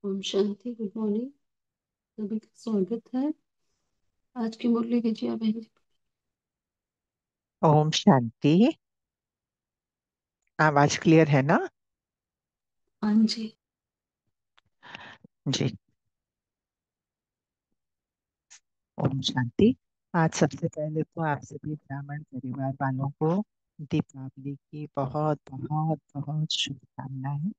Om Shanti. Good morning. सभी का स्वागत है। आज की मुरली विजया बहन जी। ओम शांति। आवाज क्लियर है ना? हाँ जी। जी। ओम शांति। आज सबसे पहले तो आप सभी ब्राह्मण परिवार वालों को दीपावली की बहुत बहुत बहुत शुभकामनाएं।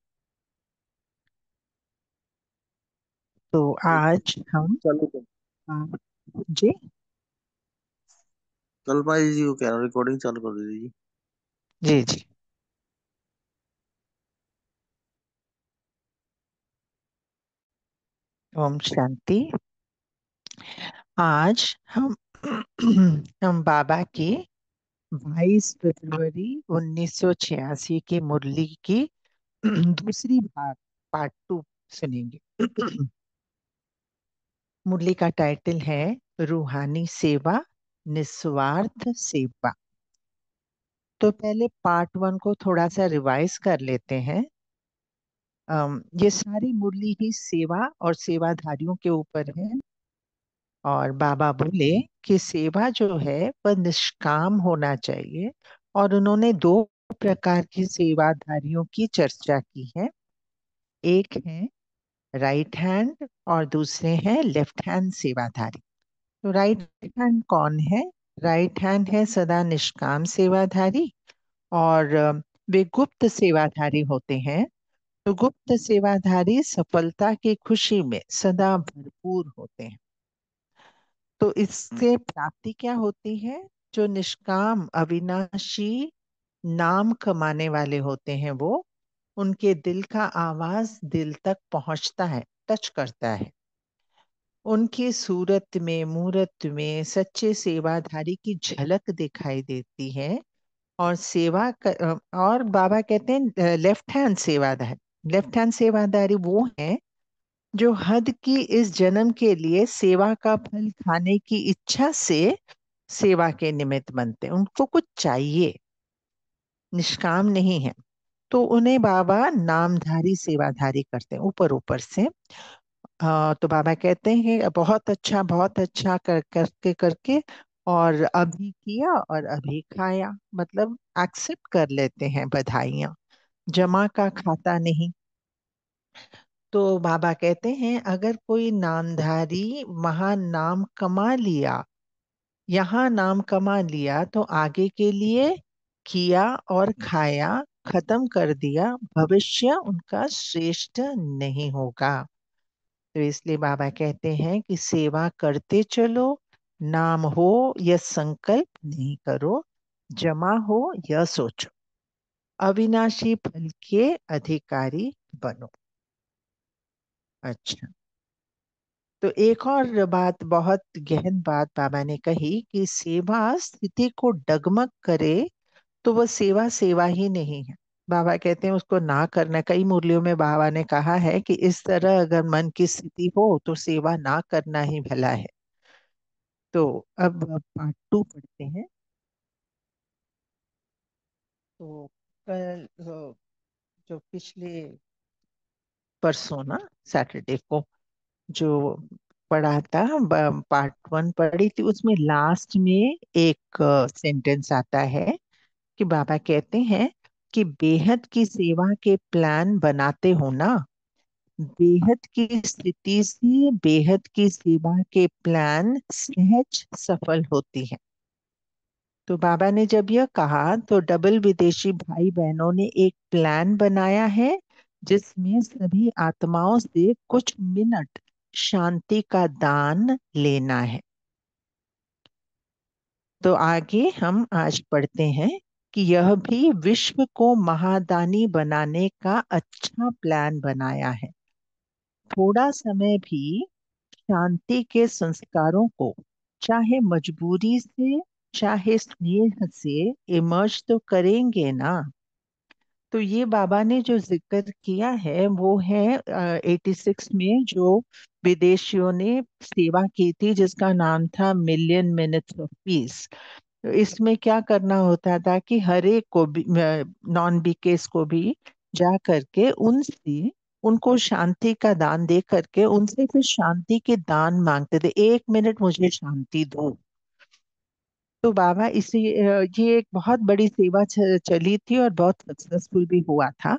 तो आज हम चालू कर। आ, जी कल भाई जी को कह रहा हूँ रिकॉर्डिंग चालू कर दीजिए। जी जी। ओम शांति। आज हम हम बाबा की 22 फरवरी 1986 की मुरली की दूसरी भाग पार्ट 2 सुनेंगे। मुरली का टाइटल है रूहानी सेवा, निस्वार्थ सेवा। तो पहले पार्ट 1 को थोड़ा सा रिवाइज कर लेते हैं। ये सारी मुरली ही सेवा और सेवाधारियों के ऊपर है। और बाबा बोले कि सेवा जो है वह निष्काम होना चाहिए। और उन्होंने दो प्रकार की सेवाधारियों की चर्चा की है। एक है राइट हैंड और दूसरे हैं लेफ्ट हैंड सेवाधारी। तो राइट हैंड कौन है? राइट हैंड है सदा निष्काम सेवाधारी। और वे गुप्त सेवाधारी होते हैं। तो गुप्त सेवाधारी सफलता की खुशी में सदा भरपूर होते हैं। तो इससे प्राप्ति क्या होती है? जो निष्काम अविनाशी नाम कमाने वाले होते हैं वो, उनके दिल का आवाज दिल तक पहुंचता है, टच करता है। उनकी सूरत में मूरत में सच्चे सेवाधारी की झलक दिखाई देती है। और और बाबा कहते हैं लेफ्ट हैंड सेवाधारी। लेफ्ट हैंड सेवाधारी वो हैं जो हद की इस जन्म के लिए सेवा का फल खाने की इच्छा से सेवा के निमित्त बनते हैं। उनको कुछ चाहिए, निष्काम नहीं है। तो उन्हें बाबा नामधारी सेवाधारी करते हैं ऊपर ऊपर से। तो बाबा कहते हैं बहुत अच्छा कर करके करके और अभी किया और अभी खाया, मतलब एक्सेप्ट कर लेते हैं बधाइयाँ, जमा का खाता नहीं। तो बाबा कहते हैं अगर कोई नामधारी वहां नाम कमा लिया, यहाँ नाम कमा लिया, तो आगे के लिए किया और खाया, खत्म कर दिया, भविष्य उनका श्रेष्ठ नहीं होगा। तो इसलिए बाबा कहते हैं कि सेवा करते चलो, नाम हो यह संकल्प नहीं करो, जमा हो यह सोचो, अविनाशी फल के अधिकारी बनो। अच्छा। तो एक और बात, बहुत गहन बात बाबा ने कही कि सेवा स्थिति को डगमग करे तो वह सेवा सेवा ही नहीं है। बाबा कहते हैं उसको ना करना। कई मुरलियों में बाबा ने कहा है कि इस तरह अगर मन की स्थिति हो तो सेवा ना करना ही भला है। तो अब पार्ट 2 पढ़ते हैं। तो कल जो पिछले परसों ना सैटरडे को जो पढ़ा था, पार्ट वन पढ़ी थी, उसमें लास्ट में एक सेंटेंस आता है कि बाबा कहते हैं कि बेहद की सेवा के प्लान बनाते हो ना, बेहद की स्थिति से बेहद की सेवा के प्लान सहज सफल होती है। तो बाबा ने जब यह कहा तो डबल विदेशी भाई बहनों ने एक प्लान बनाया है जिसमें सभी आत्माओं से कुछ मिनट शांति का दान लेना है। तो आगे हम आज पढ़ते हैं कि यह भी विश्व को महादानी बनाने का अच्छा प्लान बनाया है। थोड़ा समय भी शांति के संस्कारों को चाहे मजबूरी से चाहे स्नेह से इमर्ज तो करेंगे ना। तो ये बाबा ने जो जिक्र किया है वो है 86 में जो विदेशियों ने सेवा की थी जिसका नाम था मिलियन मिनट्स ऑफ पीस। तो इसमें क्या करना होता था कि हर एक को भी, नॉन बीकेस को भी जा करके उनसे उनको शांति का दान दे करके उनसे फिर शांति के दान मांगते थे, 1 मिनट मुझे शांति दो। तो बाबा ये एक बहुत बड़ी सेवा चली थी और बहुत सक्सेसफुल भी हुआ था।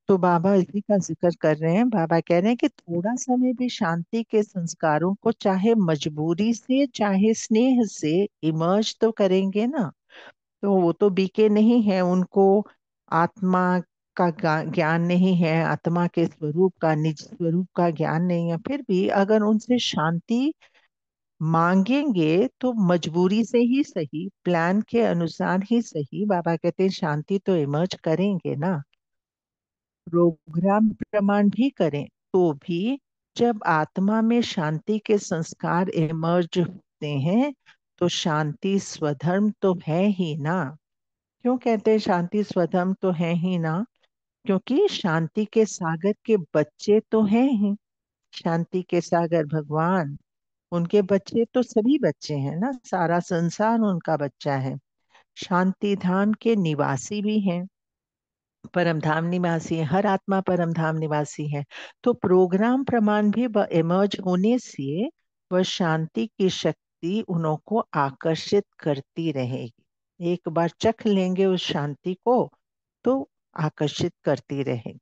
तो बाबा इसी का जिक्र कर रहे हैं। बाबा कह रहे हैं कि थोड़ा समय भी शांति के संस्कारों को चाहे मजबूरी से चाहे स्नेह से इमर्ज तो करेंगे ना। तो वो तो बीके नहीं है, उनको आत्मा का ज्ञान नहीं है, आत्मा के स्वरूप का निज स्वरूप का ज्ञान नहीं है, फिर भी अगर उनसे शांति मांगेंगे तो मजबूरी से ही सही, प्लान के अनुसार ही सही, बाबा कहते हैं शांति तो इमर्ज करेंगे ना। प्रोग्राम प्रमाण भी करें तो भी जब आत्मा में शांति के संस्कार इमर्ज होते हैं तो शांति स्वधर्म तो है ही ना। क्यों कहते हैं शांति स्वधर्म तो है ही ना? क्योंकि शांति के सागर के बच्चे तो हैं ही। शांति के सागर भगवान, उनके बच्चे तो सभी बच्चे हैं ना, सारा संसार उनका बच्चा है। शांति धाम के निवासी भी हैं, परम धाम निवासी है, हर आत्मा परम धाम निवासी है। तो प्रोग्राम प्रमाण भी इमर्ज होने से वह शांति की शक्ति उनको आकर्षित करती रहेगी। एक बार चख लेंगे उस शांति को तो आकर्षित करती रहेगी।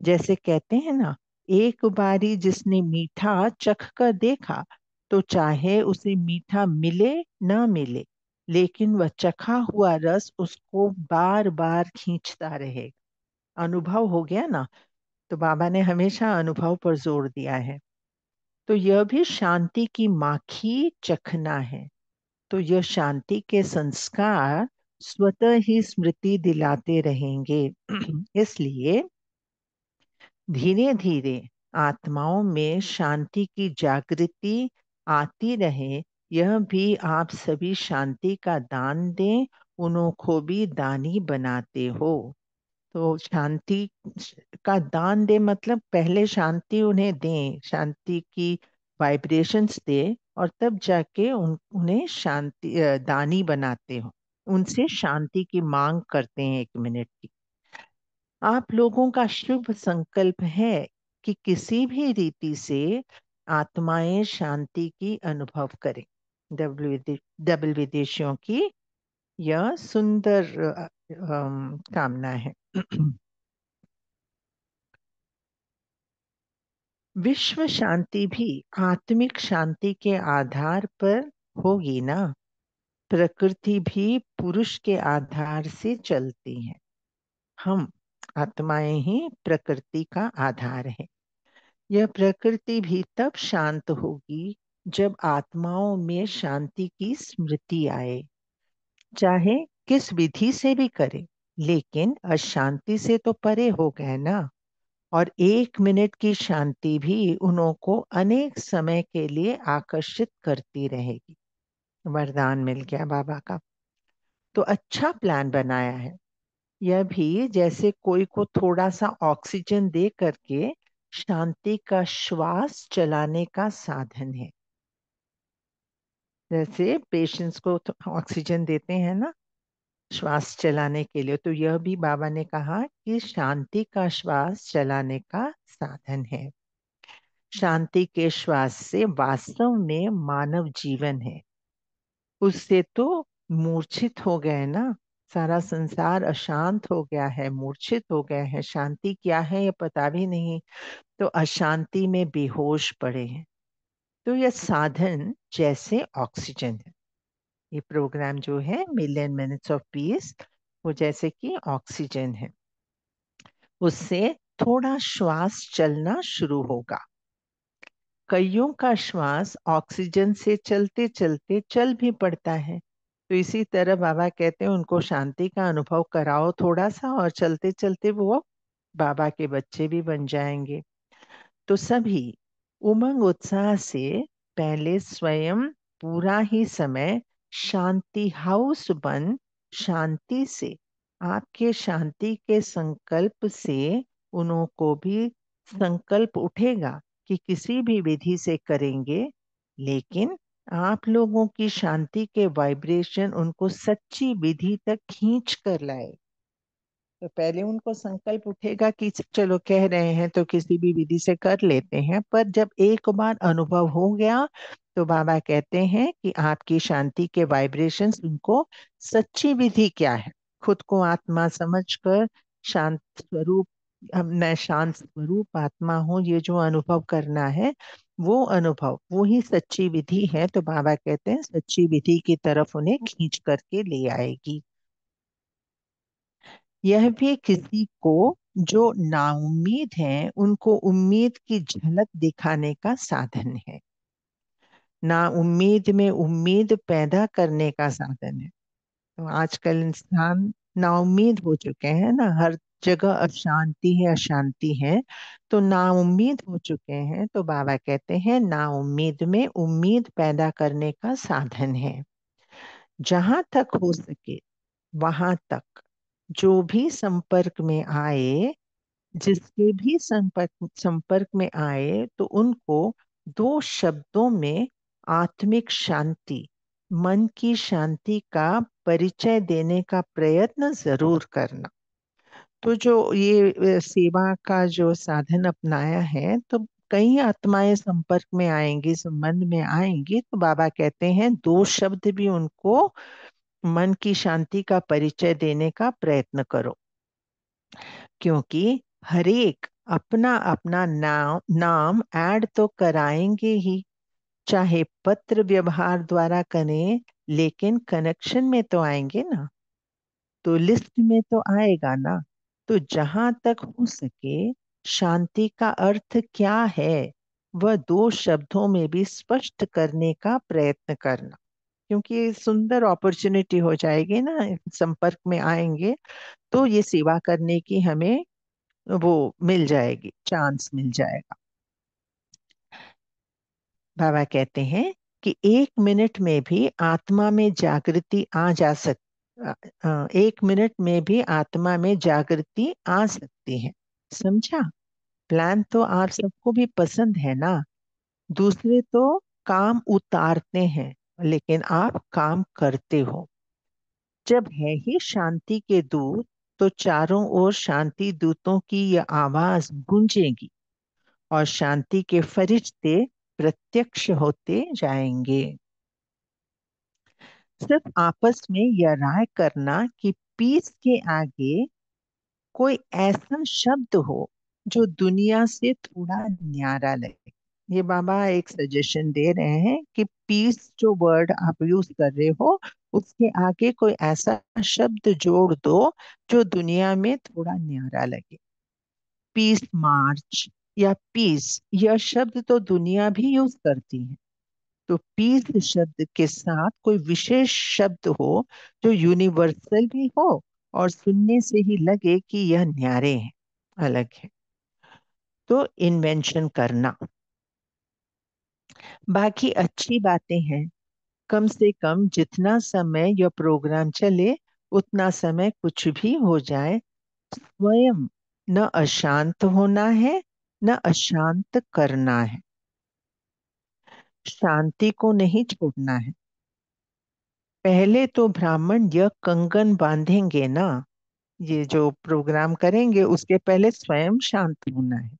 जैसे कहते हैं ना, एक बारी जिसने मीठा चख कर देखा तो चाहे उसे मीठा मिले ना मिले, लेकिन वह चखा हुआ रस उसको बार बार खींचता रहेगा। अनुभव हो गया ना। तो बाबा ने हमेशा अनुभव पर जोर दिया है। तो यह भी शांति की माखी चखना है। तो यह शांति के संस्कार स्वतः ही स्मृति दिलाते रहेंगे। इसलिए धीरे धीरे आत्माओं में शांति की जागृति आती रहे। यह भी आप सभी शांति का दान दें, उनको भी दानी बनाते हो। तो शांति का दान दे मतलब पहले शांति उन्हें दें, शांति की वाइब्रेशंस दे, और तब जाके उन्हें शांति दानी बनाते हो, उनसे शांति की मांग करते हैं 1 मिनट की। आप लोगों का शुभ संकल्प है कि किसी भी रीति से आत्माएं शांति की अनुभव करें। डबल विदेशियों की यह सुंदर कामना है। विश्व शांति भी आत्मिक शांति के आधार पर होगी ना। प्रकृति भी पुरुष के आधार से चलती है। हम आत्माएं ही प्रकृति का आधार है। यह प्रकृति भी तब शांत होगी जब आत्माओं में शांति की स्मृति आए, चाहे किस विधि से भी करे, लेकिन अशांति से तो परे हो गए ना। और 1 मिनट की शांति भी उनको अनेक समय के लिए आकर्षित करती रहेगी। वरदान मिल गया बाबा का। तो अच्छा प्लान बनाया है। यह भी जैसे कोई को थोड़ा सा ऑक्सीजन दे करके शांति का श्वास चलाने का साधन है। जैसे पेशेंट्स को ऑक्सीजन देते हैं ना, श्वास चलाने के लिए। तो यह भी बाबा ने कहा कि शांति का श्वास चलाने का साधन है। शांति के श्वास से वास्तव में मानव जीवन है। उससे तो मूर्छित हो गए ना, सारा संसार अशांत हो गया है, मूर्छित हो गए हैं। शांति क्या है ये पता भी नहीं, तो अशांति में बेहोश पड़े हैं। तो यह साधन जैसे ऑक्सीजन है। ये प्रोग्राम जो है मिलियन मिनट्स ऑफ पीस, वो जैसे कि ऑक्सीजन है। उससे थोड़ा श्वास चलना शुरू होगा। कईयों का श्वास ऑक्सीजन से चलते चलते चल भी पड़ता है। तो इसी तरह बाबा कहते हैं उनको शांति का अनुभव कराओ थोड़ा सा, और चलते चलते वो बाबा के बच्चे भी बन जाएंगे। तो सभी उमंग उत्साह से पहले स्वयं पूरा ही समय शांति हाउस बन शांति से, आपके शांति के संकल्प से उनको भी संकल्प उठेगा कि किसी भी विधि से करेंगे, लेकिन आप लोगों की शांति के वाइब्रेशन उनको सच्ची विधि तक खींच कर लाए। तो पहले उनको संकल्प उठेगा कि चलो कह रहे हैं तो किसी भी विधि से कर लेते हैं, पर जब एक बार अनुभव हो गया तो बाबा कहते हैं कि आपकी शांति के वाइब्रेशंस उनको सच्ची विधि क्या है, खुद को आत्मा समझकर शांत स्वरूप, मैं शांत स्वरूप आत्मा हूँ, ये जो अनुभव करना है वो अनुभव वो ही सच्ची विधि है। तो बाबा कहते हैं सच्ची विधि की तरफ उन्हें खींच करके ले आएगी। यह भी किसी को जो नाउम्मीद है उनको उम्मीद की झलक दिखाने का साधन है। नाउम्मीद में उम्मीद पैदा करने का साधन है। तो आजकल इंसान नाउम्मीद हो चुके हैं ना, हर जगह अशांति है अशांति है, तो नाउम्मीद हो चुके हैं। तो बाबा कहते हैं नाउम्मीद में उम्मीद पैदा करने का साधन है। जहां तक हो सके वहां तक जो भी संपर्क में आए, जिसके भी संपर्क संपर्क में आए, तो उनको दो शब्दों में आत्मिक शांति, मन की शांति का परिचय देने का प्रयत्न जरूर करना। तो जो ये सेवा का जो साधन अपनाया है, तो कई आत्माएं संपर्क में आएंगी, संबंध में आएंगी, तो बाबा कहते हैं दो शब्द भी उनको मन की शांति का परिचय देने का प्रयत्न करो। क्योंकि हरेक अपना अपना नाम ऐड तो कराएंगे ही, चाहे पत्र व्यवहार द्वारा करें, लेकिन कनेक्शन में तो आएंगे ना, तो लिस्ट में तो आएगा ना। तो जहां तक हो सके शांति का अर्थ क्या है वह दो शब्दों में भी स्पष्ट करने का प्रयत्न करना, क्योंकि सुंदर अपॉर्चुनिटी हो जाएगी ना, संपर्क में आएंगे तो ये सेवा करने की हमें वो मिल जाएगी, चांस मिल जाएगा। बाबा कहते हैं कि 1 मिनट में भी आत्मा में जागृति आ जा सक 1 मिनट में भी आत्मा में जागृति आ सकती है। समझा? प्लान तो आप सबको भी पसंद है ना, दूसरे तो काम उतारते हैं, लेकिन आप काम करते हो। जब है ही शांति के दूत, तो चारों ओर शांति दूतों की यह आवाज गूंजेगी और शांति के फरिश्ते प्रत्यक्ष होते जाएंगे। सिर्फ आपस में यह राय करना कि पीस के आगे कोई ऐसा शब्द हो जो दुनिया से थोड़ा न्यारा लगे। ये बाबा एक सजेशन दे रहे हैं कि पीस जो वर्ड आप यूज कर रहे हो, उसके आगे कोई ऐसा शब्द जोड़ दो जो दुनिया में थोड़ा न्यारा लगे। पीस मार्च या पीस, यह शब्द तो दुनिया भी यूज करती है। तो पीस शब्द के साथ कोई विशेष शब्द हो जो यूनिवर्सल भी हो और सुनने से ही लगे कि यह न्यारे हैं, अलग है, तो इन्वेंशन करना। बाकी अच्छी बातें हैं। कम से कम जितना समय यह प्रोग्राम चले उतना समय कुछ भी हो जाए, स्वयं न अशांत होना है न अशांत करना है, शांति को नहीं छोड़ना है। पहले तो ब्राह्मण यह कंगन बांधेंगे ना, ये जो प्रोग्राम करेंगे उसके पहले स्वयं शांत होना है।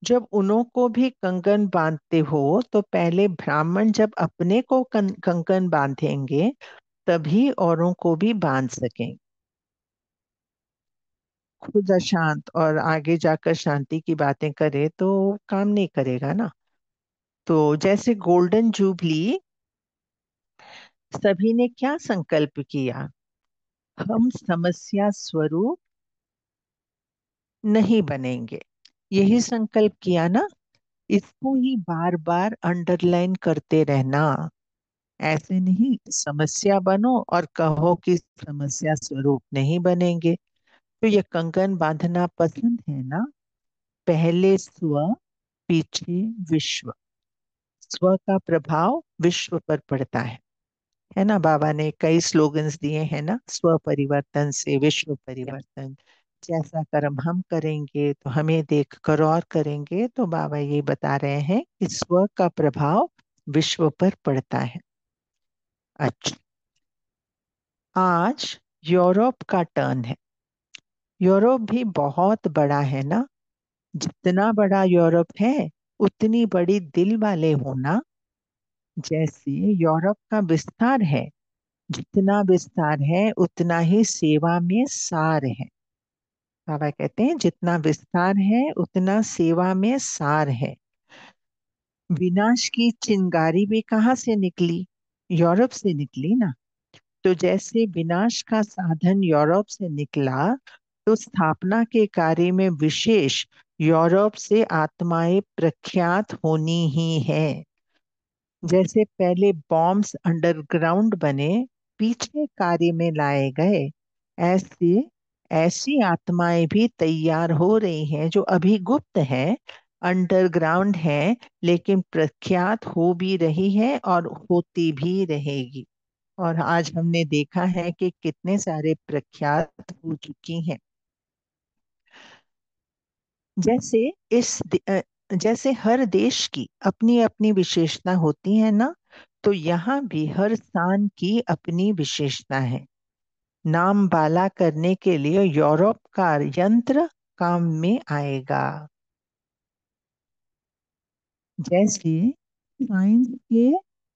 जब उन्हों को भी कंगन बांधते हो तो पहले ब्राह्मण जब अपने को कंगन बांधेंगे तभी औरों को भी बांध सकें। खुद अशांत और आगे जाकर शांति की बातें करे तो काम नहीं करेगा ना। तो जैसे गोल्डन जुबली, सभी ने क्या संकल्प किया? हम समस्या स्वरूप नहीं बनेंगे, यही संकल्प किया ना। इसको ही बार बार अंडरलाइन करते रहना। ऐसे नहीं समस्या बनो और कहो कि समस्या स्वरूप नहीं बनेंगे। तो ये कंगन बांधना पसंद है ना। पहले स्व, पीछे विश्व। स्व का प्रभाव विश्व पर पड़ता है ना। बाबा ने कई स्लोगन्स दिए हैं ना, स्व परिवर्तन से विश्व परिवर्तन। जैसा कर्म हम करेंगे तो हमें देख कर और करेंगे। तो बाबा ये बता रहे हैं कि स्व का प्रभाव विश्व पर पड़ता है। अच्छा, आज यूरोप का टर्न है। यूरोप भी बहुत बड़ा है ना। जितना बड़ा यूरोप है उतनी बड़ी दिल वाले होना। जैसे यूरोप का विस्तार है, जितना विस्तार है उतना ही सेवा में सार है। बाबा कहते हैं जितना विस्तार है उतना सेवा में सार है। विनाश की चिंगारी भी कहाँ से निकली? यूरोप से निकली ना। तो जैसे विनाश का साधन यूरोप से निकला, तो स्थापना के कार्य में विशेष यूरोप से आत्माएं प्रख्यात होनी ही है। जैसे पहले बॉम्ब्स अंडरग्राउंड बने, पीछे कार्य में लाए गए, ऐसे ऐसी आत्माएं भी तैयार हो रही हैं जो अभी गुप्त है, अंडरग्राउंड है, लेकिन प्रख्यात हो भी रही है और होती भी रहेगी। और आज हमने देखा है कि कितने सारे प्रख्यात हो चुकी हैं। जैसे जैसे हर देश की अपनी अपनी विशेषता होती है ना, तो यहाँ भी हर स्थान की अपनी विशेषता है। नाम बाला करने के लिए यूरोप का यंत्र काम में आएगा। जैसे साइंस के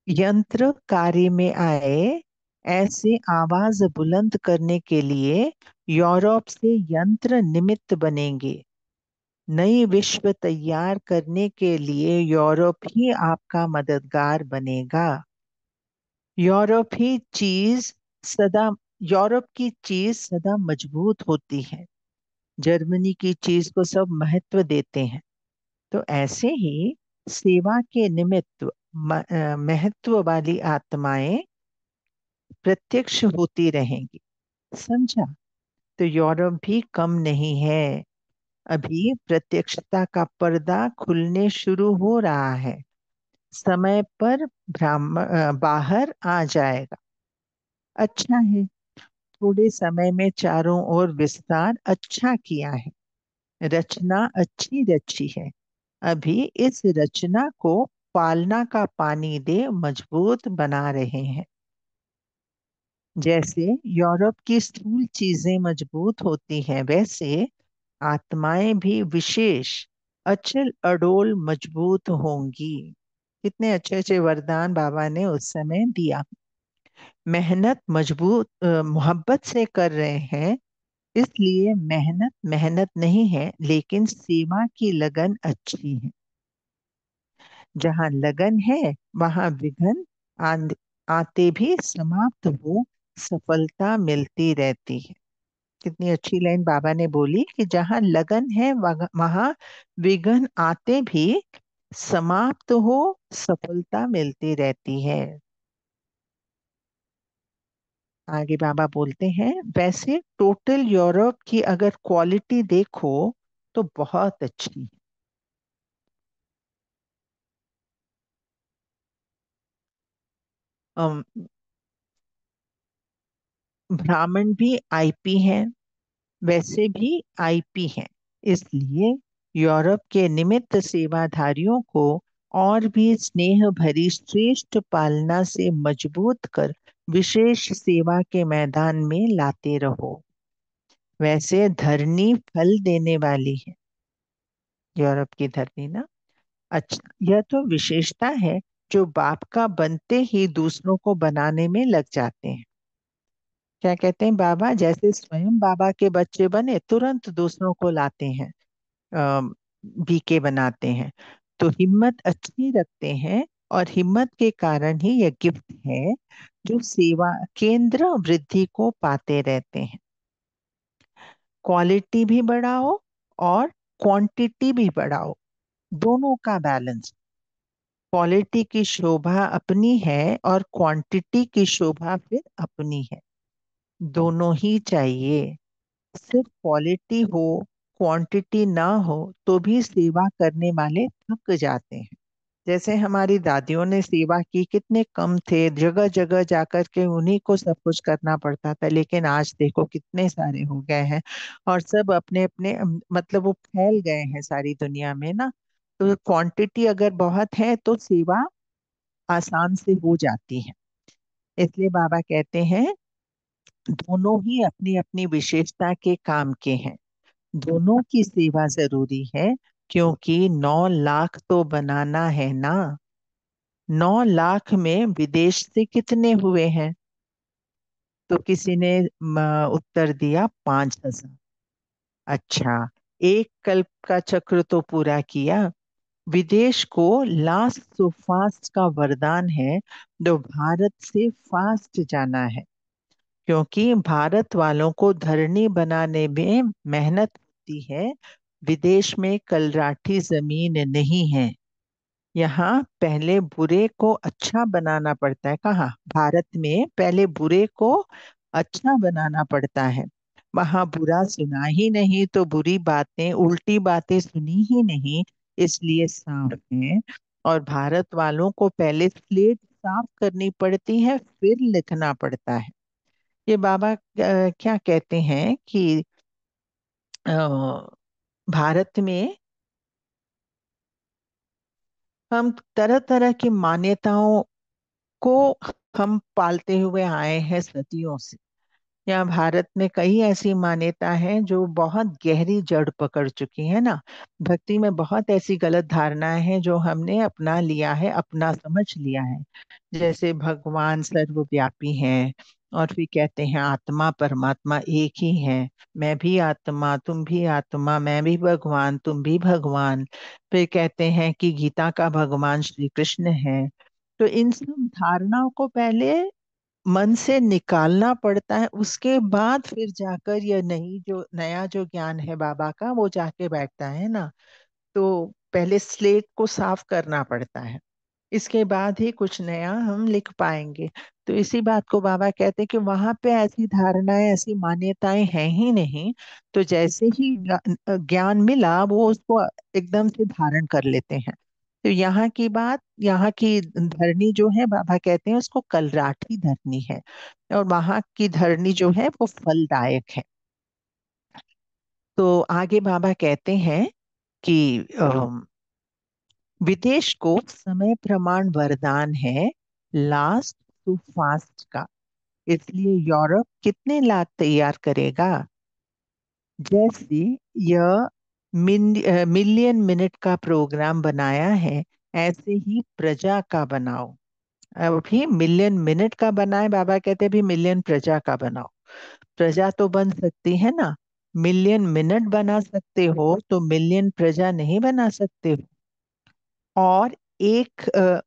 यंत्र कार्य में आए, ऐसे आवाज बुलंद करने के लिए यूरोप से यंत्र निमित्त बनेंगे। नई विश्व तैयार करने के लिए यूरोप ही आपका मददगार बनेगा। यूरोप ही चीज सदा यूरोप की चीज सदा मजबूत होती है। जर्मनी की चीज को सब महत्व देते हैं। तो ऐसे ही सेवा के निमित्त महत्व वाली आत्माएं प्रत्यक्ष होती रहेंगी। समझा? तो यूरोप भी कम नहीं है। अभी प्रत्यक्षता का पर्दा खुलने शुरू हो रहा है। समय पर बाहर आ जाएगा। अच्छा है, थोड़े समय में चारों ओर विस्तार अच्छा किया है। रचना अच्छी रची है। अभी इस रचना को पालना का पानी दे मजबूत बना रहे हैं। जैसे यूरोप की स्थूल चीजें मजबूत होती हैं, वैसे आत्माएं भी विशेष अचल अडोल मजबूत होंगी। कितने अच्छे अच्छे वरदान बाबा ने उस समय दिया। मेहनत मजबूत मोहब्बत से कर रहे हैं, इसलिए मेहनत मेहनत नहीं है, लेकिन सेवा की लगन अच्छी है। जहाँ लगन है वहाँ विघ्न आन- आते भी समाप्त हो सफलता मिलती रहती है। कितनी अच्छी लाइन बाबा ने बोली कि जहाँ लगन है वहाँ विघ्न आते भी समाप्त हो सफलता मिलती रहती है। आगे बाबा बोलते हैं, वैसे टोटल यूरोप की अगर क्वालिटी देखो तो बहुत अच्छी है। अम, ब्राह्मण भी आईपी हैं, वैसे भी आईपी हैं। इसलिए यूरोप के निमित्त सेवाधारियों को और भी स्नेह भरी श्रेष्ठ पालना से मजबूत कर विशेष सेवा के मैदान में लाते रहो। वैसे धरनी फल देने वाली है, यूरोप की धरनी ना। अच्छा, यह तो विशेषता है जो बाप का बनते ही दूसरों को बनाने में लग जाते हैं। क्या कहते हैं बाबा, जैसे स्वयं बाबा के बच्चे बने तुरंत दूसरों को लाते हैं, बीके बनाते हैं। तो हिम्मत अच्छी रखते हैं, और हिम्मत के कारण ही यह गिफ्ट है जो सेवा केंद्र वृद्धि को पाते रहते हैं। क्वालिटी भी बढ़ाओ और क्वांटिटी भी बढ़ाओ, दोनों का बैलेंस। क्वालिटी की शोभा अपनी है और क्वांटिटी की शोभा फिर अपनी है, दोनों ही चाहिए। सिर्फ क्वालिटी हो, क्वांटिटी ना हो तो भी सेवा करने वाले थक जाते हैं। जैसे हमारी दादियों ने सेवा की, कितने कम थे, जगह जगह जाकर के उन्हीं को सब कुछ करना पड़ता था, लेकिन आज देखो कितने सारे हो गए हैं, और सब अपने अपने मतलब वो फैल गए हैं सारी दुनिया में ना। तो क्वांटिटी अगर बहुत है तो सेवा आसान से हो जाती है। इसलिए बाबा कहते हैं दोनों ही अपनी अपनी विशेषता के काम के हैं, दोनों की सेवा जरूरी है, क्योंकि 9 लाख तो बनाना है ना। 9 लाख में विदेश से कितने हुए हैं? तो किसी ने उत्तर दिया 5,000। अच्छा, एक कल्प का चक्र तो पूरा किया। विदेश को लास्ट सो फास्ट का वरदान है, जो भारत से फास्ट जाना है, क्योंकि भारत वालों को धरनी बनाने में मेहनत होती है। विदेश में कलराठी जमीन नहीं है। यहाँ पहले बुरे को अच्छा बनाना पड़ता है। कहाँ? भारत में पहले बुरे को अच्छा बनाना पड़ता है। वहां बुरा सुना ही नहीं, तो बुरी बातें उल्टी बातें सुनी ही नहीं, इसलिए साफ है। और भारत वालों को पहले स्लेट साफ करनी पड़ती है, फिर लिखना पड़ता है। ये बाबा क्या कहते हैं कि भारत में हम तरह तरह की मान्यताओं को हम पालते हुए आए हैं सदियों से। यहाँ भारत में कई ऐसी मान्यता हैं जो बहुत गहरी जड़ पकड़ चुकी है ना। भक्ति में बहुत ऐसी गलत धारणाएं हैं जो हमने अपना लिया है, अपना समझ लिया है। जैसे भगवान सर्वव्यापी हैं, और फिर कहते हैं आत्मा परमात्मा एक ही है। मैं भी आत्मा, तुम भी आत्मा, मैं भी भगवान, तुम भी भगवान। फिर कहते हैं कि गीता का भगवान श्री कृष्ण है। तो इन सब धारणाओं को पहले मन से निकालना पड़ता है, उसके बाद फिर जाकर यह नई जो नया जो ज्ञान है बाबा का वो जाके बैठता है ना। तो पहले स्लेट को साफ करना पड़ता है, इसके बाद ही कुछ नया हम लिख पाएंगे। तो इसी बात को बाबा कहते हैं कि वहां पे ऐसी धारणाएं, ऐसी मान्यताएं हैं ही नहीं। तो जैसे ही ज्ञान मिला वो उसको एकदम से धारण कर लेते हैं। तो यहाँ की बात, यहाँ की धरनी जो है बाबा कहते हैं उसको कलराठी धरनी है, और वहां की धरनी जो है वो फलदायक है। तो आगे बाबा कहते हैं कि विदेश को समय प्रमाण वरदान है, लास्ट टू फास्ट का। इसलिए यूरोप कितने लाख तैयार करेगा? जैसे यह मिलियन मिनट का प्रोग्राम बनाया है, ऐसे ही प्रजा का बनाओ। अभी मिलियन मिनट का बनाए, बाबा कहते हैं भी मिलियन प्रजा का बनाओ। प्रजा तो बन सकती है ना, मिलियन मिनट बना सकते हो तो मिलियन प्रजा नहीं बना सकते हो। और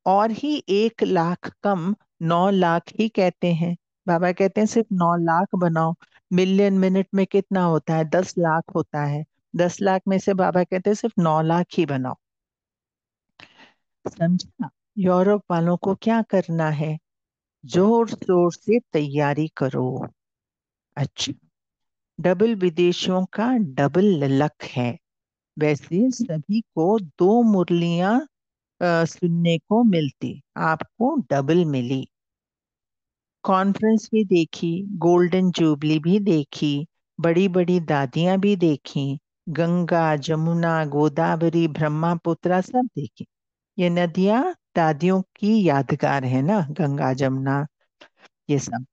और ही 1 लाख कम, 9 लाख ही कहते हैं। बाबा कहते हैं सिर्फ 9 लाख बनाओ। मिलियन मिनट में कितना होता है? 10 लाख होता है। 10 लाख में से बाबा कहते हैं सिर्फ 9 लाख ही बनाओ। समझा? यूरोप वालों को क्या करना है? जोर शोर से तैयारी करो। अच्छा, डबल विदेशियों का डबल लक है। वैसे सभी को दो मुरलियां सुनने को मिलती, आपको डबल मिली। कॉन्फ्रेंस भी देखी, गोल्डन जुबली भी देखी, बड़ी बड़ी दादियां भी देखी, गंगा जमुना गोदावरी ब्रह्मपुत्रा सब देखी। ये नदियां दादियों की यादगार है ना, गंगा जमुना। ये सब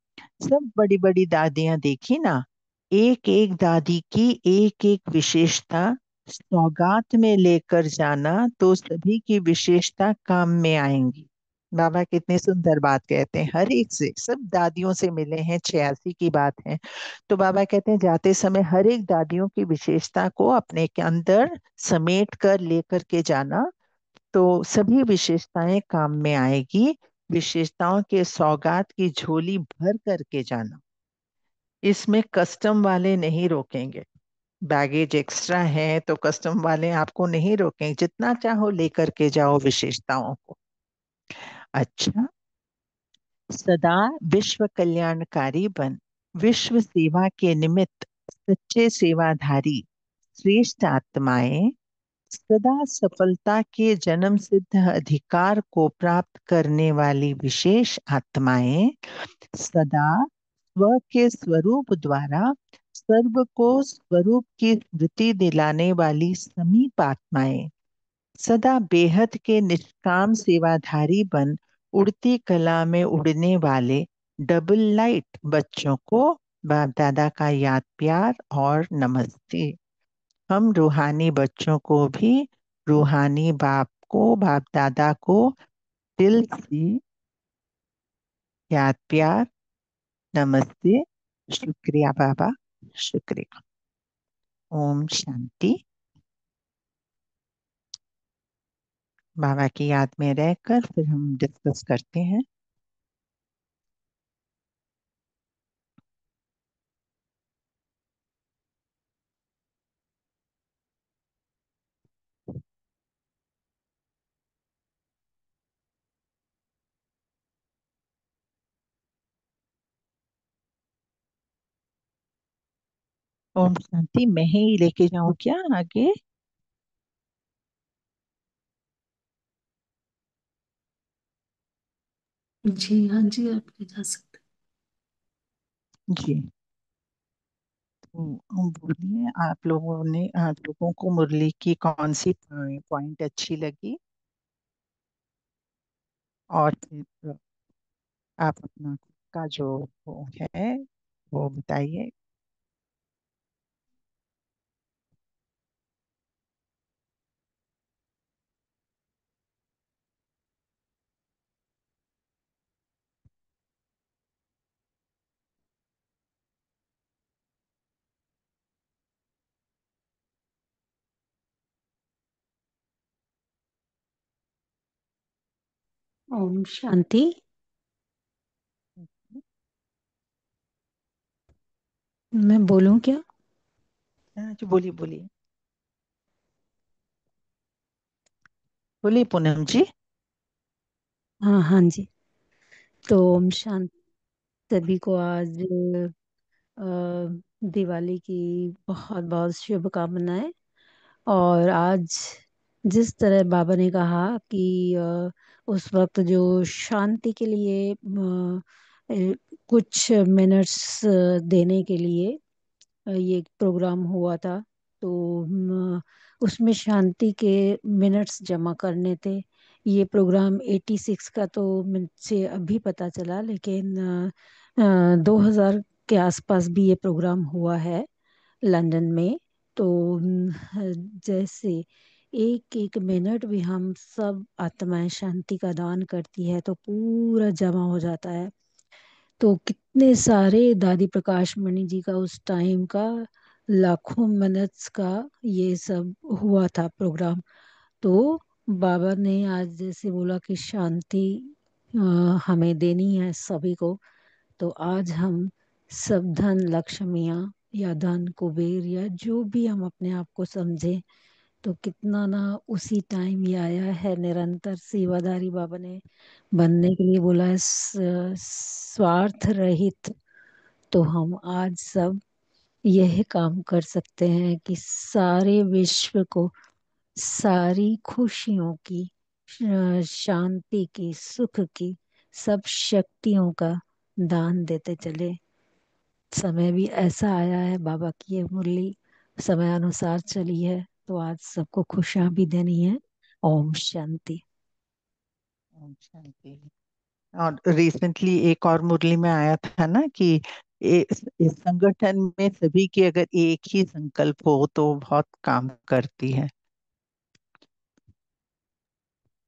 सब बड़ी बड़ी दादियां देखी ना, एक एक दादी की एक एक विशेषता सौगात में लेकर जाना तो सभी की विशेषता काम में आएंगी। बाबा कितने सुंदर बात कहते हैं, हर एक से सब दादियों से मिले हैं, 86 की बात है। तो बाबा कहते हैं जाते समय हर एक दादियों की विशेषता को अपने के अंदर समेट कर लेकर के जाना, तो सभी विशेषताएं काम में आएगी। विशेषताओं के सौगात की झोली भर करके जाना, इसमें कस्टम वाले नहीं रोकेंगे। बैगेज एक्स्ट्रा है तो कस्टम वाले आपको नहीं रोकेंगे, जितना चाहो लेकर के जाओ विशेषताओं को। अच्छा, सदा विश्व कल्याणकारी बन, विश्व सेवा के निमित्त सच्चे सेवाधारी श्रेष्ठ आत्माएं, सदा सफलता के जन्म सिद्ध अधिकार को प्राप्त करने वाली विशेष आत्माएं, सदा स्व के स्वरूप द्वारा सर्व को स्वरूप की स्मृति दिलाने वाली समीप आत्माएं, सदा बेहद के निष्काम सेवाधारी बन उड़ती कला में उड़ने वाले डबल लाइट बच्चों को बाप दादा का याद प्यार और नमस्ते। हम रूहानी बच्चों को भी रूहानी बाप को बाप दादा को दिल से याद प्यार नमस्ते। शुक्रिया बाबा, शुक्रिया। ओम शांति। बाबा की याद में रहकर फिर हम डिस्कस करते हैं। ओम शांति। मैं ही लेके जाऊं क्या आगे? जी हाँ जी, आप ले जा सकते जी। तो बोलिए, आप लोगों को मुरली की कौन सी पॉइंट अच्छी लगी, और फिर आप अपना खुद का जो वो है वो बताइए। हैं। ओम शांति। मैं बोलूं क्या? हाँ जी, बोलिए बोलिए। बोलिए पूनम जी। हाँ हाँ जी। तो ओम शांति। सभी को आज अ, दिवाली की बहुत बहुत शुभकामनाएं। और आज जिस तरह बाबा ने कहा कि उस वक्त जो शांति के लिए कुछ मिनट्स देने के लिए ये प्रोग्राम हुआ था। तो उसमें शांति के मिनट्स जमा करने थे। ये प्रोग्राम 86 का तो मुझे अभी पता चला, लेकिन 2000 के आसपास भी ये प्रोग्राम हुआ है लंदन में। तो जैसे एक एक मिनट भी हम सब आत्माएं शांति का दान करती है तो पूरा जमा हो जाता है। तो कितने सारे दादी प्रकाश मणि जी का उस टाइम का लाखों मिनट्स का ये सब हुआ था प्रोग्राम। तो बाबा ने आज जैसे बोला कि शांति अ, हमें देनी है सभी को। तो आज हम सब धन लक्ष्मियाँ या धन कुबेर या जो भी हम अपने आप को समझे, तो कितना ना उसी टाइम ये आया है निरंतर सेवादारी। बाबा ने बनने के लिए बोला है स्वार्थ रहित। तो हम आज सब यह काम कर सकते हैं कि सारे विश्व को सारी खुशियों की शांति की सुख की सब शक्तियों का दान देते चले। समय भी ऐसा आया है, बाबा की ये मुरली समय अनुसार चली है, तो आज सबको खुशियां भी देनी है। ओम शांति। ओम शांति। और रिसेंटली एक और मुरली में आया था ना कि इस संगठन में सभी की अगर एक ही संकल्प हो तो बहुत काम करती है।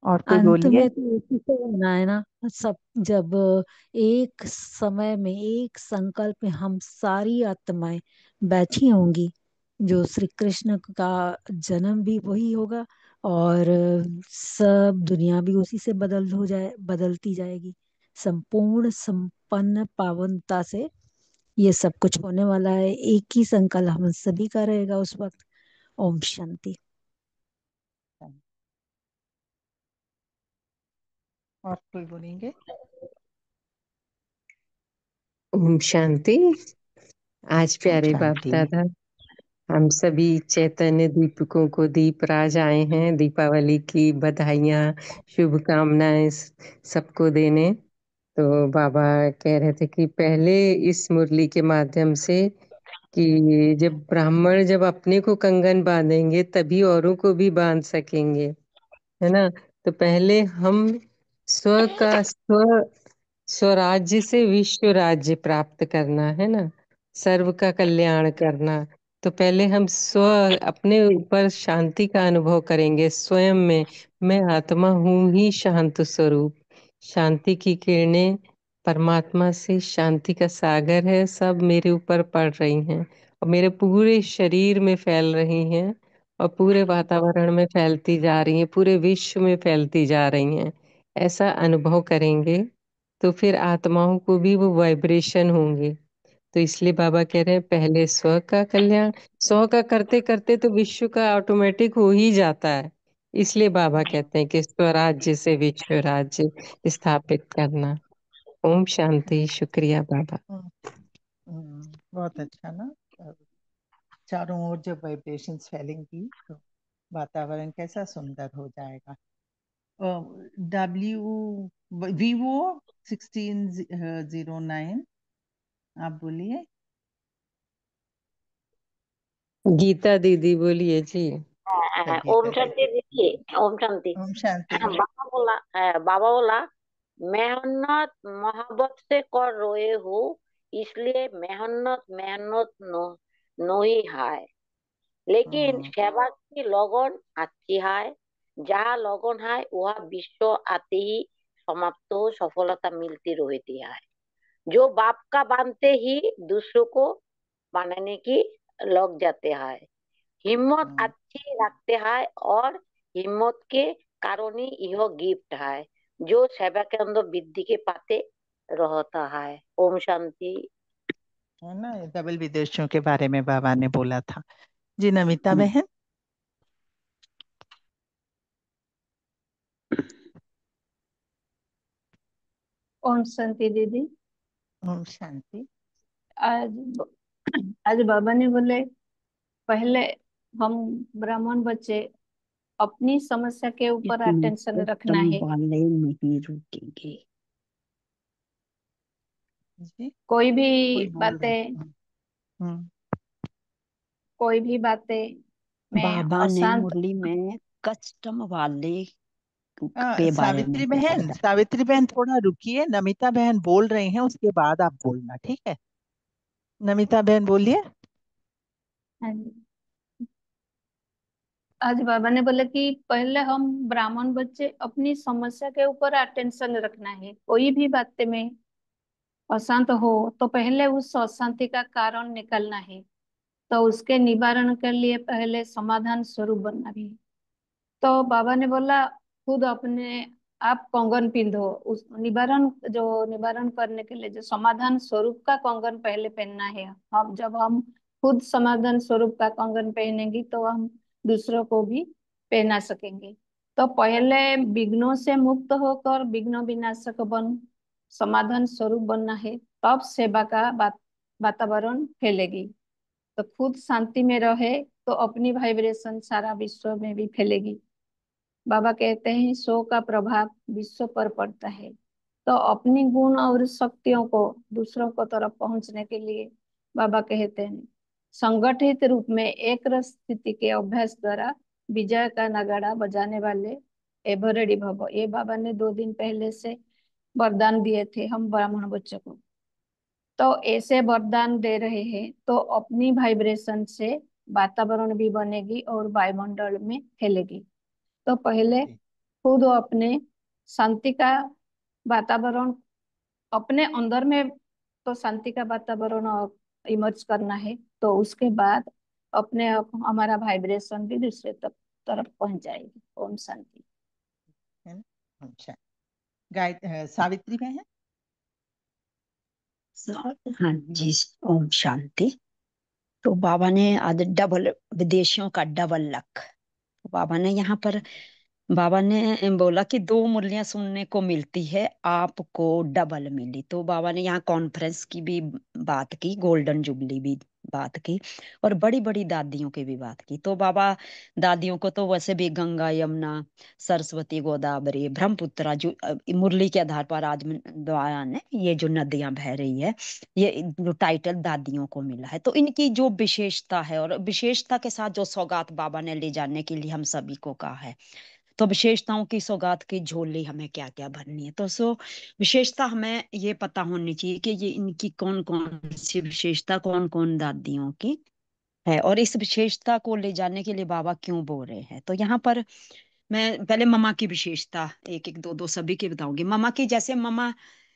और कोई अंत बोलिए। में तो इसी से होना है ना सब। जब एक समय में एक संकल्प में हम सारी आत्माएं बैठी होंगी, जो श्री कृष्ण का जन्म भी वही होगा, और सब दुनिया भी उसी से बदलती जाएगी। संपूर्ण संपन्न पावनता से ये सब कुछ होने वाला है। एक ही संकल्प हम सभी का रहेगा उस वक्त। ओम शांति। और कोई बोलेंगे। ओम शांति। आज ओम प्यारे बाप शांति। दादा, हम सभी चैतन्य दीपकों को दीपराज आए हैं दीपावली की बधाइयाँ शुभकामनाएं सबको देने। तो बाबा कह रहे थे कि पहले इस मुरली के माध्यम से कि जब ब्राह्मण जब अपने को कंगन बांधेंगे तभी औरों को भी बांध सकेंगे, है ना। तो पहले हम स्वराज्य से विश्व राज्य प्राप्त करना है ना, सर्व का कल्याण करना। तो पहले हम अपने ऊपर शांति का अनुभव करेंगे स्वयं में। मैं आत्मा हूँ ही शांत स्वरूप, शांति की किरणें परमात्मा से, शांति का सागर है, सब मेरे ऊपर पड़ रही हैं और मेरे पूरे शरीर में फैल रही हैं और पूरे वातावरण में फैलती जा रही हैं, पूरे विश्व में फैलती जा रही हैं। ऐसा अनुभव करेंगे तो फिर आत्माओं को भी वो वाइब्रेशन होंगे। तो इसलिए बाबा कह रहे हैं पहले स्व का कल्याण, स्व का करते करते तो विश्व का ऑटोमेटिक हो ही जाता है। इसलिए बाबा कहते हैं कि स्वराज्य से विश्व राज्य स्थापित करना। ओम शांति। शुक्रिया बाबा। बहुत अच्छा ना। चारों ओर जब वाइब्रेशंस फैलेंगी तो वातावरण कैसा सुंदर हो जाएगा। वीवो 1609, आप बोलिए। गीता दीदी बोलिए जी। ओम गीता शांति दीदी। दीजिए। ओम शांति। ओम शांति। बाबा बोला मेहनत मोहब्बत से कर रहे हो, इसलिए मेहनत मेहनत नो ही है, लेकिन हम्म। सेवा की लगन अच्छी है। जहाँ लगन है वह विश्व आते ही समाप्त हो सफलता मिलती रहती है। जो बाप का बांधते ही दूसरों को बनाने की लग जाते हैं। हिम्मत हम्म। अच्छी रखते हैं और हिम्मत के कारण ही यह गिफ्ट है जो सेवा के अंदर वृद्धि के पाते रहता है। ओम शांति। है ना, डबल विदेशियों के बारे में बाबा ने बोला था। जी नमिता बहन। ओम शांति दीदी। ओम शांति। आज आज बाबा ने बोले पहले हम ब्राह्मण बच्चे अपनी समस्या के ऊपर इतने अटेंशन रखना कष्टम है। वाले नहीं रुकेंगे। जी। कोई भी कोई बोल रहे बातें हैं। हम्म। कोई भी बातें में बाबा ने अशांत। मुरली में कस्टम वाले के बारे में सावित्री बताया बहन, था। सावित्री बहन थोड़ा रुकिए, नमिता बहन बोल रहे हैं, उसके बाद आप बोलना, ठीक है। नमिता बहन बोलिए। हाँ जी। आज बाबा ने बोले कि पहले हम ब्राह्मण बच्चे अपनी समस्या के ऊपर अटेंशन रखना है। कोई भी बातें में अशांत हो तो पहले उस अशांति का कारण निकलना है। तो उसके निवारण के लिए पहले समाधान स्वरूप बनना भी है। तो बाबा ने बोला खुद अपने आप कंगन पिंधो। उस निवारण जो निवारण करने के लिए जो समाधान स्वरूप का कंगन पहले पहनना है। हम जब हम खुद समाधान स्वरूप का कंगन पहनेंगे तो हम दूसरों को भी पहना सकेंगे। तो पहले विघ्नों से मुक्त होकर विघ्न विनाशक बन समाधान स्वरूप बनना है। तब सेवा का वातावरण फैलेगी। तो खुद शांति में रहे तो अपनी वाइब्रेशन सारा विश्व में भी फैलेगी। बाबा कहते हैं सो का प्रभाव विश्व पर पड़ता है। तो अपनी गुण और शक्तियों को दूसरों को तरफ पहुंचने के लिए बाबा कहते हैं संगठित रूप में एक रस स्थिति के अभ्यास द्वारा विजय का नगाड़ा बजाने वाले एवरेडी भव। ये बाबा ने 2 दिन पहले से वरदान दिए थे हम ब्राह्मण बच्चों को। तो ऐसे वरदान दे रहे हैं तो अपनी वाइब्रेशन से वातावरण भी बनेगी और वायुमंडल में फैलेगी। तो पहले जी। खुद अपने शांति का वातावरण अपने अंदर में, तो शांति का वातावरण इमर्ज करना है। तो उसके बाद अपने हमारा वाइब्रेशन भी दूसरे तरफ पहुंच जाएगी। ओम शांति। है ना? अच्छा, सावित्री में है। हाँ जी। ओम शांति। तो बाबा ने आज डबल, विदेशियों का डबल लक, तो बाबा ने यहाँ पर, बाबा ने बोला कि दो मुरलियां सुनने को मिलती है, आपको डबल मिली। तो बाबा ने यहाँ कॉन्फ्रेंस की भी बात की, गोल्डन जुबली भी बात की, और बड़ी बड़ी दादियों की भी बात की। तो बाबा दादियों को तो वैसे भी गंगा, यमुना, सरस्वती, गोदावरी, ब्रह्मपुत्रा, जो मुरली के आधार पर आज द्वारा ने ये जो नदियां बह रही है, ये जो टाइटल दादियों को मिला है। तो इनकी जो विशेषता है, और विशेषता के साथ जो सौगात बाबा ने ले जाने के लिए हम सभी को कहा है, तो विशेषताओं की सौगात की झोली हमें क्या क्या भरनी है। तो विशेषता हमें ये पता होनी चाहिए कि ये इनकी कौन कौन सी विशेषता, कौन कौन दादियों की है, और इस विशेषता को ले जाने के लिए बाबा क्यों बोल रहे हैं। तो यहाँ पर मैं पहले ममा की विशेषता एक एक दो दो सभी की बताऊंगी। ममा की, जैसे ममा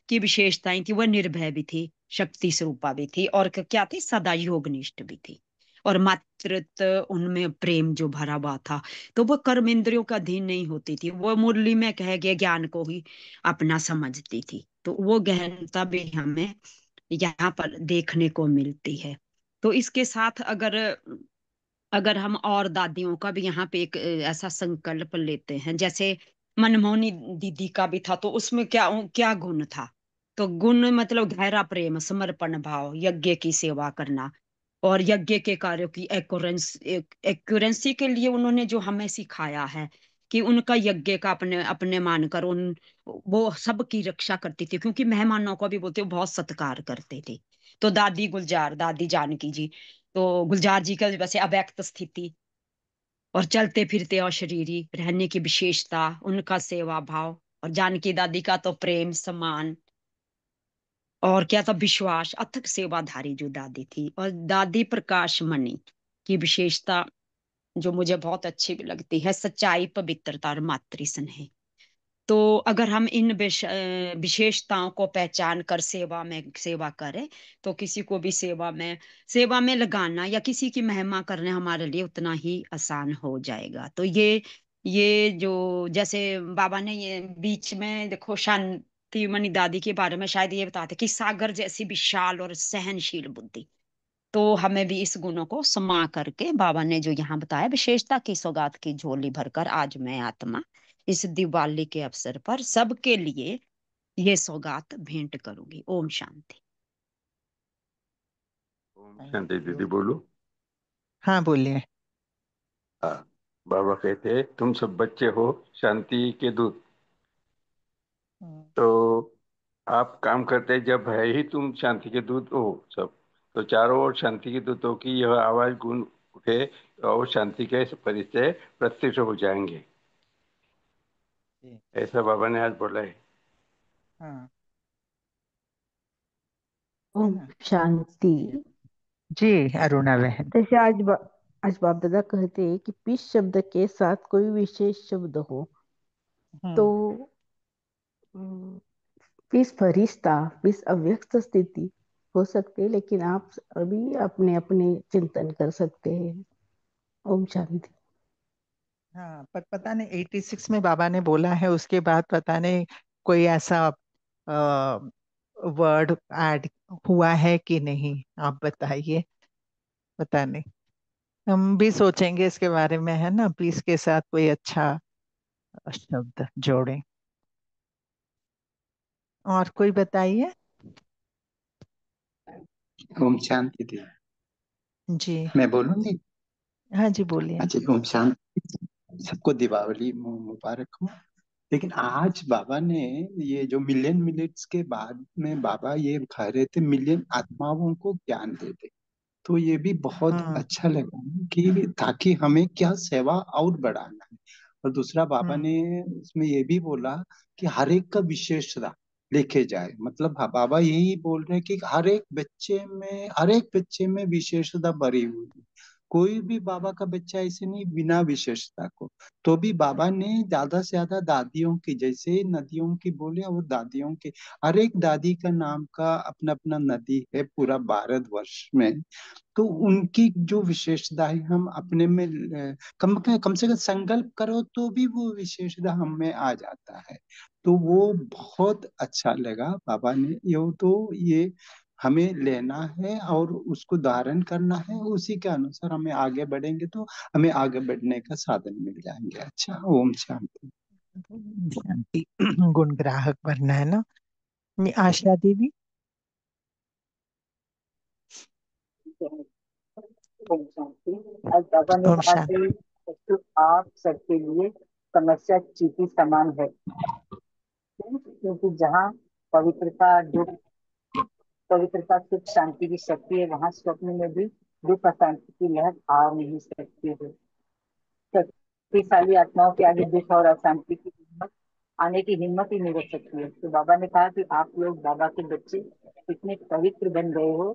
की विशेषताएं थी, वह निर्भय भी थी, शक्ति स्वरूपा भी थी, और क्या थी, सदा योगनिष्ठ भी थी, और मातृत्व उनमें प्रेम जो भरा हुआ था। तो वो कर्म इंद्रियों का अधीन नहीं होती थी, वो मुरली में कह गए ज्ञान को ही अपना समझती थी। तो वो गहनता भी हमें यहाँ पर देखने को मिलती है। तो इसके साथ अगर अगर हम और दादियों का भी यहाँ पे एक ऐसा संकल्प लेते हैं, जैसे मनमोहनी दीदी का भी था, तो उसमें क्या क्या गुण था। तो गुण मतलब गहरा प्रेम, समर्पण भाव, यज्ञ की सेवा करना, और यज्ञ के कार्यों की एक्यूरेंसी के लिए उन्होंने जो हमें सिखाया है कि उनका यज्ञ का अपने अपने मानकर उन वो सबकी रक्षा करती थी, क्योंकि मेहमानों को भी बोलते वो बहुत सत्कार करते थे। तो दादी गुलजार, दादी जानकी जी, तो गुलजार जी का वैसे अव्यक्त स्थिति और चलते फिरते और शरीरी रहने की विशेषता, उनका सेवा भाव, और जानकी दादी का तो प्रेम, सम्मान, और क्या था, विश्वास, अथक सेवाधारी जो दादी थी। और दादी प्रकाश मणि की विशेषता जो मुझे बहुत अच्छी भी लगती है, सच्चाई, पवित्रता और मातृ स्नेह। तो अगर हम इन विशेषताओं को पहचान कर सेवा में सेवा करें, तो किसी को भी सेवा में लगाना या किसी की महिमा करना हमारे लिए उतना ही आसान हो जाएगा। तो ये जो जैसे बाबा ने ये बीच में देखो, शांति मणि दादी के बारे में शायद ये बताते कि सागर जैसी विशाल और सहनशील बुद्धि। तो हमें भी इस गुणों को समा करके बाबा ने जो यहाँ बताया, विशेषता की सौगात की झोली भरकर आज मैं आत्मा इस दिवाली के अवसर पर सबके लिए ये सौगात भेंट करूंगी। ओम शांति। ओम थैंक शांति यू। दीदी, बोलो। हाँ बोलिए। हाँ, बाबा कहते हैं तुम सब बच्चे हो शांति के दूत। हम्म, तो आप काम करते जब है ही तुम शांति के दूत हो सब, तो चारों ओर शांति के दूतों की यह आवाज गूंज उठे और शांति के परिचय प्रत्यक्ष हो जाएंगे। जी। ऐसा बाबा ने आज बोला है। हाँ, है ओम ना? शांति। जी, अरुणा बहन। जैसे आज बाप दादा कहते हैं कि पीस शब्द के साथ कोई विशेष शब्द हो, तो हम्म। पीस फरिश्ता, पीस अव्यक्त स्थिति हो सकते हैं, लेकिन आप अभी अपने अपने चिंतन कर सकते हैं। ओम शांति। हाँ, पर पता नहीं 86 में बाबा ने बोला है, उसके बाद पता नहीं कोई ऐसा वर्ड ऐड हुआ है कि नहीं, आप बताइए। पता नहीं, हम भी सोचेंगे इसके बारे में, है ना, पीस के साथ कोई अच्छा शब्द जोड़ें। और कोई बताइए। ओम शांति थी। जी। मैं बोलूंगी। हाँ जी, बोलिए। अच्छा, ओम शांति। सबको दीपावली मुबारक हो। लेकिन आज बाबा ने ये जो मिलियन मिनट्स के बाद में बाबा ये कह रहे थे मिलियन आत्माओं को ज्ञान दे दे, तो ये भी बहुत हम्म। अच्छा लगा कि ताकि हमें क्या सेवा और बढ़ाना है। और दूसरा बाबा हम्म। ने इसमें ये भी बोला कि हर एक का विशेष रहा। लेके जाए। मतलब हाँ, बाबा यही बोल रहे हैं कि हर एक बच्चे में विशेषता भरी हुई है। कोई भी बाबा का बच्चा ऐसे नहीं बिना विशेषता को। तो भी बाबा ने ज्यादा से ज्यादा दादियों की, जैसे नदियों की बोले और दादियों की, हर एक दादी का नाम का अपना अपना नदी है पूरा भारतवर्ष में। तो उनकी जो विशेषता है हम अपने में कम से कम संकल्प करो तो भी वो विशेषता हम में आ जाता है। तो वो बहुत अच्छा लगा बाबा ने यो, तो ये हमें लेना है और उसको धारण करना है, उसी के अनुसार हमें आगे बढ़ेंगे तो हमें आगे बढ़ने का साधन मिल जाएंगे। अच्छा, ओम शांति। शांति। गुणग्राहक बनना है ना। ये आशा देवी। ओम शांति। आज बाबा ने ओम कहा शांति। कि तो आप सबके लिए समस्या चीटी समान है। क्यों? क्योंकि जहाँ पवित्रता दुख, पवित्रता सुख शांति की शक्ति है, वहाँ स्वप्न में भी दुख अशांति की लहर आ नहीं सकती है। शक्तिशाली आत्माओं के आगे दुख और अशांति की हिम्मत आने की हिम्मत ही नहीं रख सकती है। तो बाबा ने कहा कि आप लोग बाबा के बच्चे इतने पवित्र बन गए हो,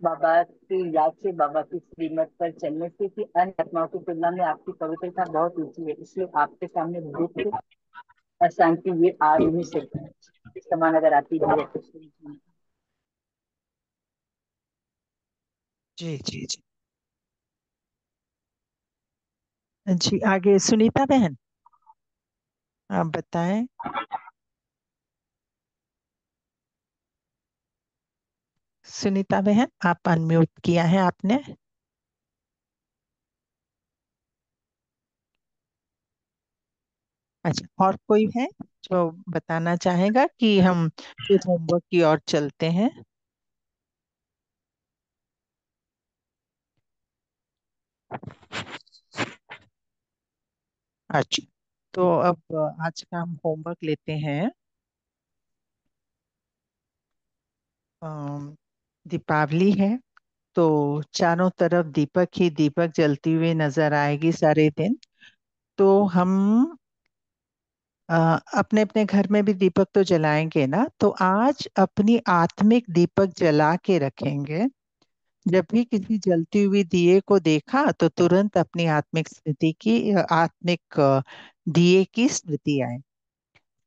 बाबा की याद से, बाबा की श्रीमत पर चलने से, कि अन्य आत्माओं की तुलना में आपकी पवित्रता बहुत ऊंची है। इसलिए आपके सामने दुख अशांति ये आ नहीं सकती। इस समान अगर आती भी है तो जी जी जी। जी, आगे सुनीता बहन आप बताएं। सुनीता बहन, आप अनम्यूट किया है आपने। अच्छा, और कोई है जो बताना चाहेगा कि हम फिर होमवर्क की ओर चलते हैं? अच्छा, तो अब आज का हम होमवर्क लेते हैं। दीपावली है तो चारों तरफ दीपक ही दीपक जलती हुई नजर आएगी सारे दिन। तो हम अपने अपने घर में भी दीपक तो जलाएंगे ना, तो आज अपनी आत्मिक दीपक जला के रखेंगे। जब भी किसी जलती हुई दिए को देखा तो तुरंत अपनी आत्मिक स्मृति की आत्मिक दिए की स्मृति आए।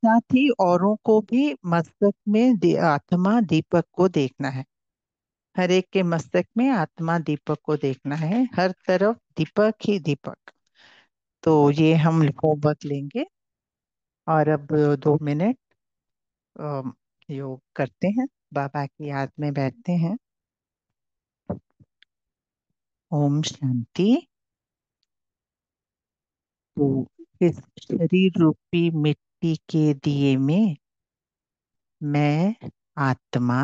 साथ ही औरों को भी मस्तक में आत्मा दीपक को देखना है। हर एक के मस्तक में आत्मा दीपक को देखना है, हर तरफ दीपक ही दीपक। तो ये हम होमवर्क लेंगे और अब 2 मिनट योग करते हैं, बाबा की याद में बैठते हैं। ओम शांति। तो इस शरीर रूपी मिट्टी के दिए में मैं आत्मा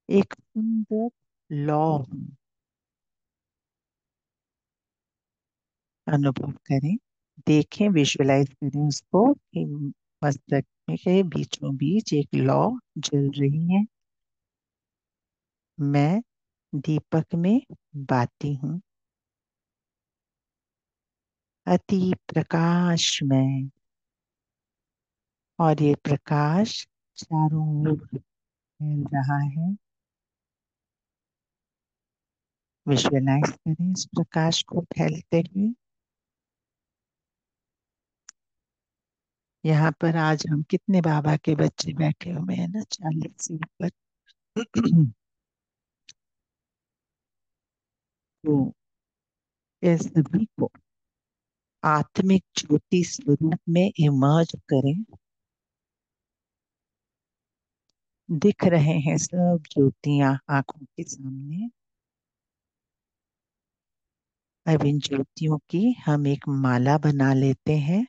एक सुंदर लौ हूं। अनुभव करें, देखें, विजुलाइज करें उसको कि मस्तक में के बीचों बीच एक लौ जल रही है। मैं दीपक में बाती हूँ, अति प्रकाश में, और ये प्रकाश चारों ओर फैल रहा है। विजुअलाइज करें इस प्रकाश को फैलते हुए। यहाँ पर आज हम कितने बाबा के बच्चे बैठे हुए हैं ना, 40 से ऊपर। तो ये सभी को आत्मिक ज्योति स्वरूप में इमर्ज करें। दिख रहे हैं सब ज्योतियां आंखों के सामने। अब इन ज्योतियों की हम एक माला बना लेते हैं।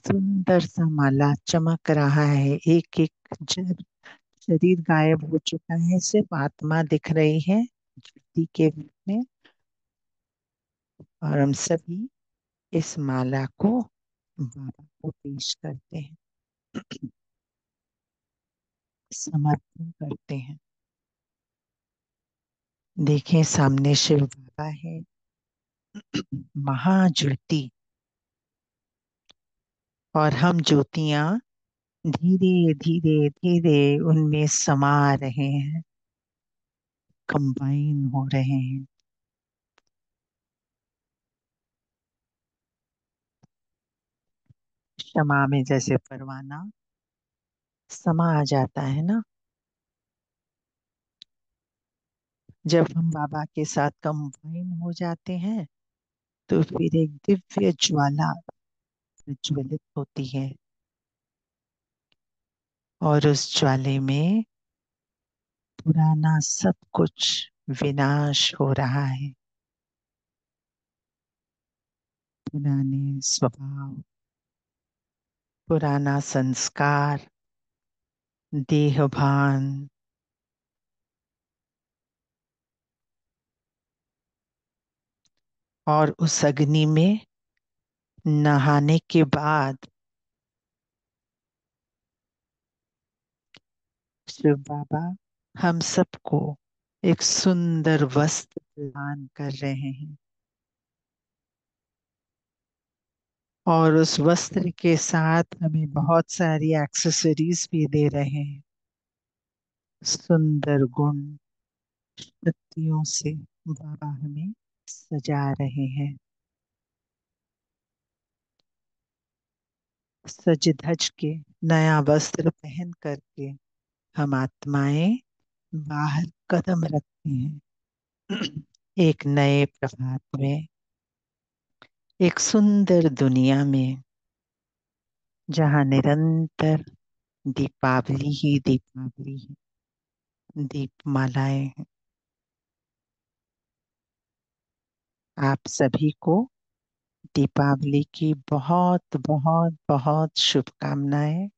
सुंदर सा माला चमक रहा है। एक एक जब शरीर गायब हो चुका है, सिर्फ आत्मा दिख रही है ज्योति के रूप में। और हम सभी इस माला को बाबा को पेश करते हैं, समर्पण करते हैं। देखें, सामने शिव बाबा है, महाज्योति, और हम ज्योतियां धीरे धीरे धीरे उनमें समा रहे हैं, कंबाइन हो रहे हैं। क्षमा में जैसे परवाना समा जाता है ना, जब हम बाबा के साथ कंबाइन हो जाते हैं तो फिर एक दिव्य ज्वाला प्रज्वलित होती है और उस ज्वाले में पुराना सब कुछ विनाश हो रहा है। पुराने स्वभाव, पुराना संस्कार, देहभान, और उस अग्नि में नहाने के बाद शिव बाबा हम सबको एक सुंदर वस्त्र प्रदान कर रहे हैं और उस वस्त्र के साथ हमें बहुत सारी एक्सेसरीज भी दे रहे हैं। सुंदर गुण शक्तियों से बाबा हमें सजा रहे हैं। सज धज के नया वस्त्र पहन करके हम आत्माएं बाहर कदम रखते हैं एक नए प्रभात में, एक सुंदर दुनिया में जहाँ निरंतर दीपावली ही दीपावली है, दीपमालाएं हैं। आप सभी को दीपावली की बहुत बहुत बहुत शुभकामनाएं।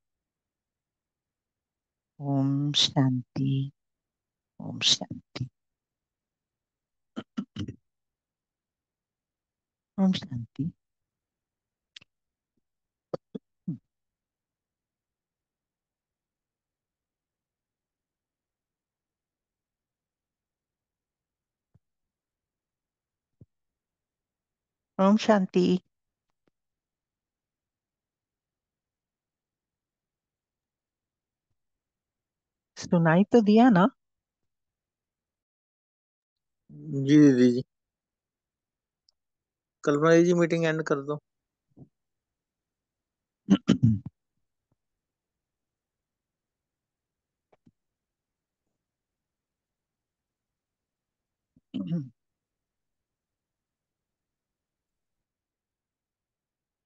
ओम शांति, ओम शांति, ओम शांति। ओम शांति। सुनाई तो दिया ना? जी दीदी जी। कल्पना दीदी मीटिंग एंड कर दो।